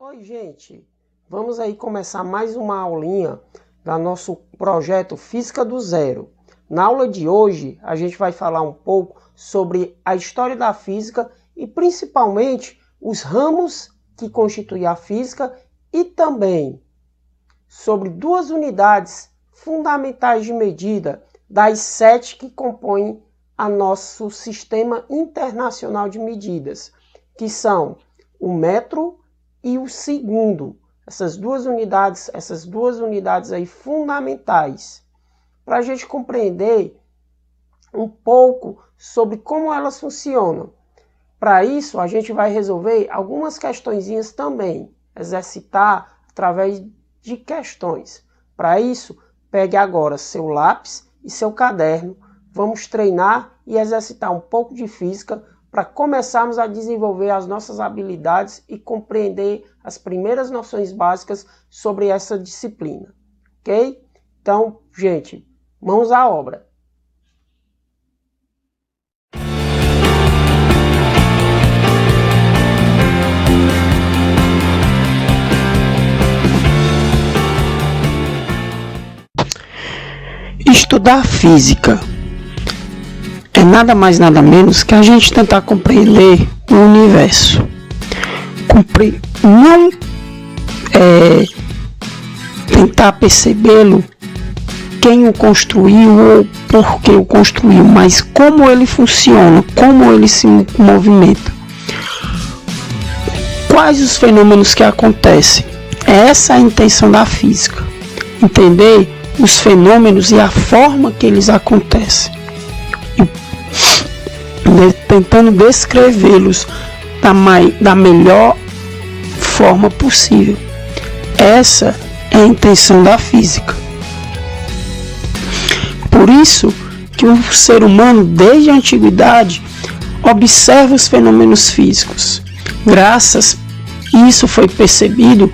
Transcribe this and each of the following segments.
Oi, gente! Vamos aí começar mais uma aulinha do nosso projeto Física do Zero. Na aula de hoje, a gente vai falar um pouco sobre a história da física e principalmente os ramos que constituem a física e também sobre duas unidades fundamentais de medida das 7 que compõem a nosso sistema internacional de medidas, que são o metro e o segundo. Essas duas unidades aí fundamentais, para a gente compreender um pouco sobre como elas funcionam. Para isso, a gente vai resolver algumas questõezinhas também, exercitar através de questões. Para isso, pegue agora seu lápis e seu caderno, vamos treinar e exercitar um pouco de física para começarmos a desenvolver as nossas habilidades e compreender as primeiras noções básicas sobre essa disciplina, ok? Então, gente, mãos à obra. Estudar física é nada mais nada menos que a gente tentar compreender o universo. Não tentar percebê-lo, quem o construiu ou por que o construiu, mas como ele funciona, como ele se movimenta. Quais os fenômenos que acontecem? Essa é a intenção da física. Entender os fenômenos e a forma que eles acontecem. Tentando descrevê-los da melhor forma possível. Essa é a intenção da física. Por isso que o ser humano, desde a antiguidade, observa os fenômenos físicos. Isso foi percebido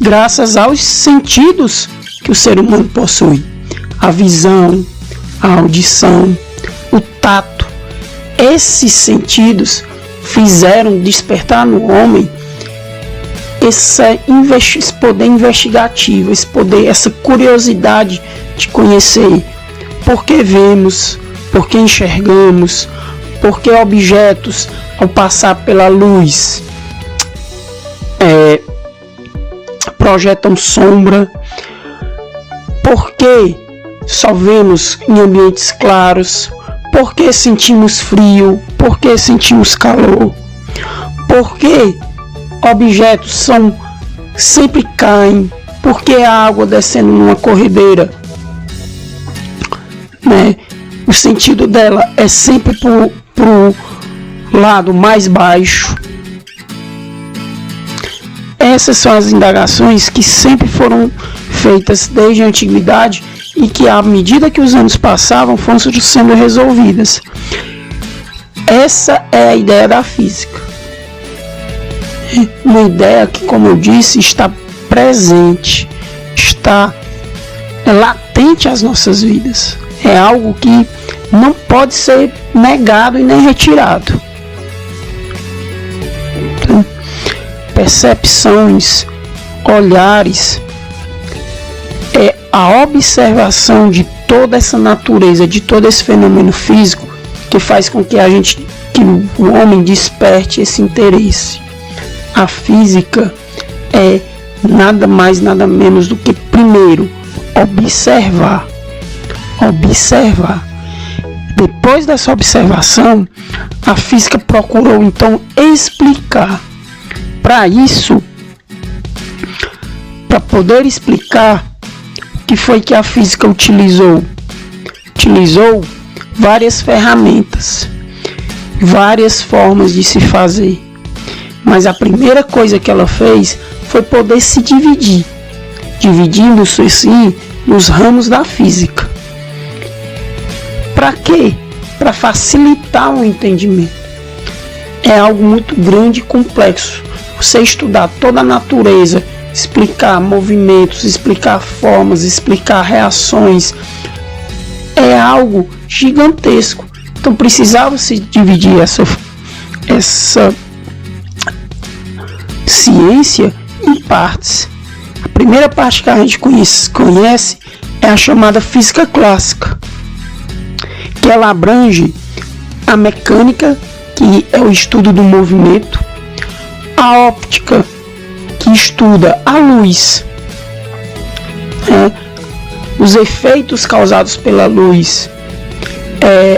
graças aos sentidos que o ser humano possui. A visão, a audição, o tato. Esses sentidos fizeram despertar no homem esse poder investigativo, essa curiosidade de conhecer por que vemos, por que enxergamos, por que objetos, ao passar pela luz, projetam sombra, por que só vemos em ambientes claros, por que sentimos frio, por que sentimos calor, por que objetos sempre caem, por que a água descendo numa corredeira, o sentido dela é sempre pro lado mais baixo. Essas são as indagações que sempre foram feitas desde a antiguidade e que, à medida que os anos passavam, foram sendo resolvidas. Essa é a ideia da física. Uma ideia que, como eu disse, está presente, está latente às nossas vidas. É algo que não pode ser negado e nem retirado. Então, percepções, olhares, a observação de toda essa natureza, de todo esse fenômeno físico que faz com que o homem desperte esse interesse. A física é nada mais, nada menos do que, primeiro, observar. Depois dessa observação, a física procurou então explicar. Para isso, para poder explicar, o que foi que a física utilizou? Utilizou várias ferramentas, várias formas de se fazer. Mas a primeira coisa que ela fez foi poder se dividir, dividindo-se assim nos ramos da física. Para quê? Para facilitar o entendimento. É algo muito grande e complexo. Você estudar toda a natureza, explicar movimentos, explicar formas, explicar reações, é algo gigantesco. Então precisava se dividir ciência em partes. A primeira parte que a gente conhece é a chamada física clássica, que ela abrange a mecânica, que é o estudo do movimento, a óptica, que estuda a luz, os efeitos causados pela luz,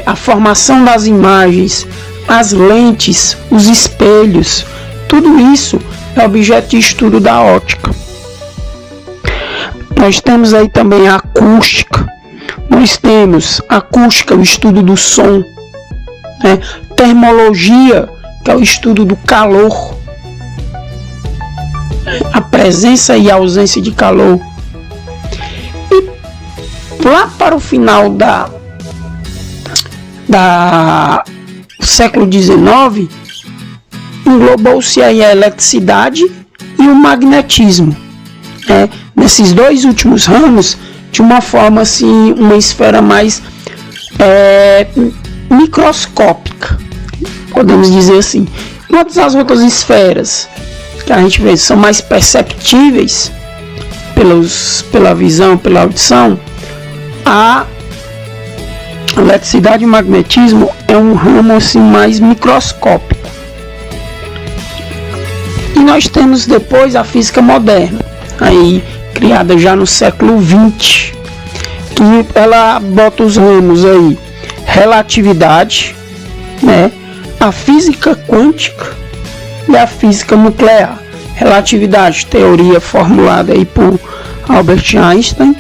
a formação das imagens, as lentes, os espelhos, tudo isso é objeto de estudo da óptica. Nós temos aí também a acústica. Nós temos a acústica, o estudo do som, termologia, que é o estudo do calor, a presença e a ausência de calor. E lá para o final do século XIX, englobou-se aí a eletricidade e o magnetismo. Nesses dois últimos ramos, de uma forma assim, uma esfera mais microscópica, podemos dizer assim. Enquanto as outras esferas que a gente vê são mais perceptíveis pela visão, pela audição, a eletricidade e o magnetismo é um ramo assim mais microscópico. E nós temos depois a física moderna, aí criada já no século XX, que ela bota os ramos aí: relatividade, a física quântica e a física nuclear. Relatividade, teoria formulada aí por Albert Einstein,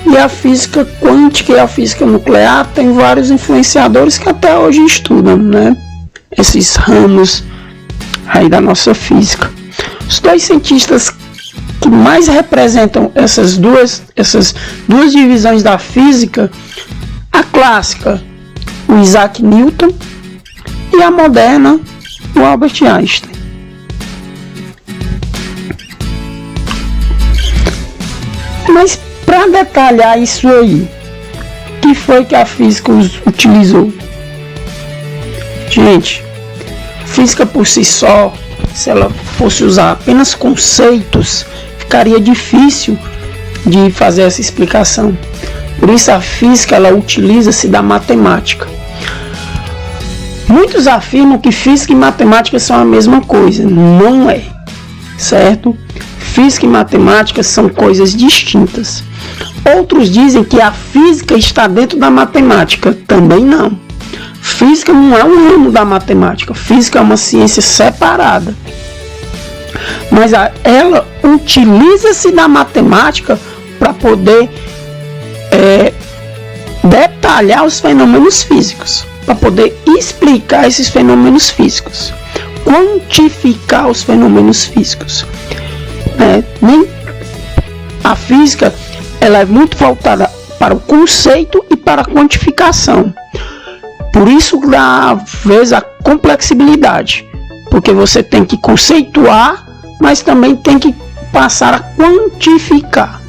e a física quântica e a física nuclear tem vários influenciadores que até hoje estudam, esses ramos aí da nossa física. Os dois cientistas que mais representam essas duas divisões da física, a clássica, o Isaac Newton, e a moderna, o Albert Einstein. Mas para detalhar isso aí, o que foi que a física utilizou? Gente, a física por si só, se ela fosse usar apenas conceitos, ficaria difícil de fazer essa explicação. Por isso a física, ela utiliza-se da matemática. Muitos afirmam que física e matemática são a mesma coisa. Não é, certo? Física e matemática são coisas distintas. Outros dizem que a física está dentro da matemática. Também não. Física não é um ramo da matemática. Física é uma ciência separada. Mas ela utiliza-se da matemática para poder detalhar os fenômenos físicos, para poder explicar esses fenômenos físicos, quantificar os fenômenos físicos. A física, ela é muito voltada para o conceito e para a quantificação. Por isso dá às vezes a complexibilidade, porque você tem que conceituar, mas também tem que passar a quantificar.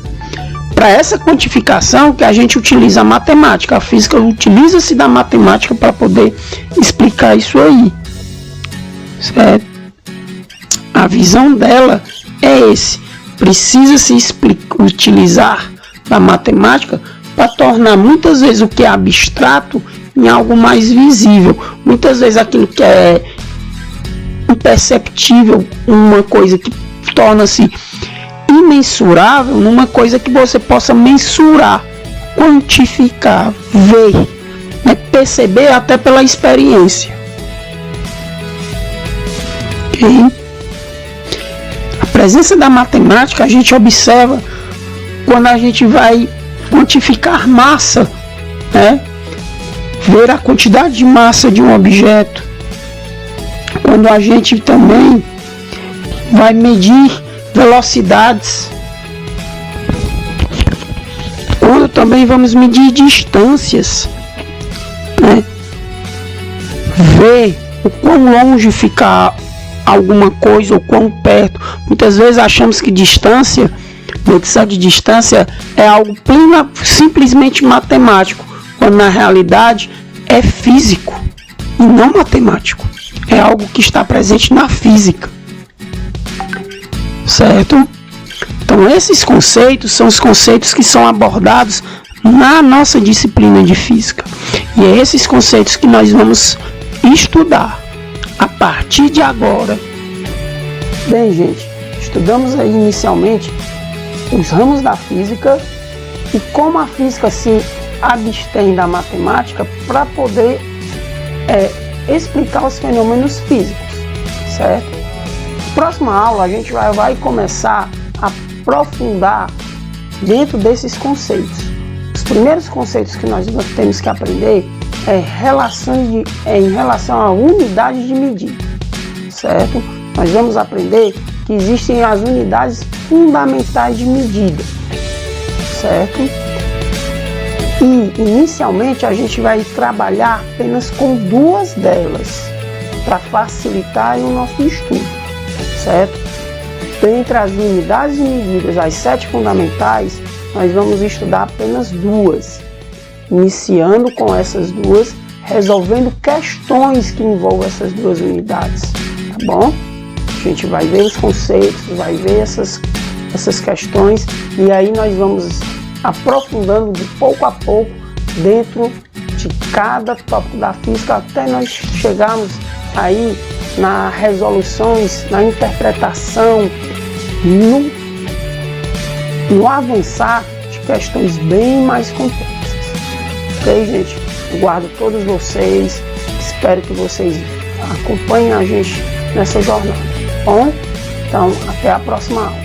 Para essa quantificação que a gente utiliza a matemática, a física utiliza-se da matemática para poder explicar isso aí, certo? A visão dela é esse: precisa-se utilizar da matemática para tornar muitas vezes o que é abstrato em algo mais visível. Muitas vezes aquilo que é imperceptível, uma coisa que torna-se imensurável, numa coisa que você possa mensurar, quantificar, ver, perceber até pela experiência. Okay? A presença da matemática a gente observa quando a gente vai quantificar massa, ver a quantidade de massa de um objeto. Quando a gente também vai medir velocidades. Quando também vamos medir distâncias, ver o quão longe fica alguma coisa ou quão perto. Muitas vezes achamos que distância, medição de distância, é algo simplesmente matemático, quando na realidade é físico e não matemático. É algo que está presente na física. certo? Então esses conceitos são os conceitos que são abordados na nossa disciplina de física. E é esses conceitos que nós vamos estudar a partir de agora. Bem, gente, estudamos aí inicialmente os ramos da física e como a física se abstém da matemática para poder explicar os fenômenos físicos, certo? Próxima aula a gente vai começar a aprofundar dentro desses conceitos. Os primeiros conceitos que nós temos que aprender em relação a unidades de medida, certo? Nós vamos aprender que existem as unidades fundamentais de medida, certo? E inicialmente a gente vai trabalhar apenas com duas delas para facilitar o nosso estudo, certo? Dentre as unidades de medidas, as 7 fundamentais, nós vamos estudar apenas duas, iniciando com essas duas, resolvendo questões que envolvem essas duas unidades, tá bom? A gente vai ver os conceitos, vai ver essas questões e aí nós vamos aprofundando de pouco a pouco dentro de cada tópico da física até nós chegarmos aí nas resoluções, na interpretação, no avançar de questões bem mais complexas. Ok, gente? Eu guardo todos vocês, espero que vocês acompanhem a gente nessa jornada. Bom, então até a próxima aula.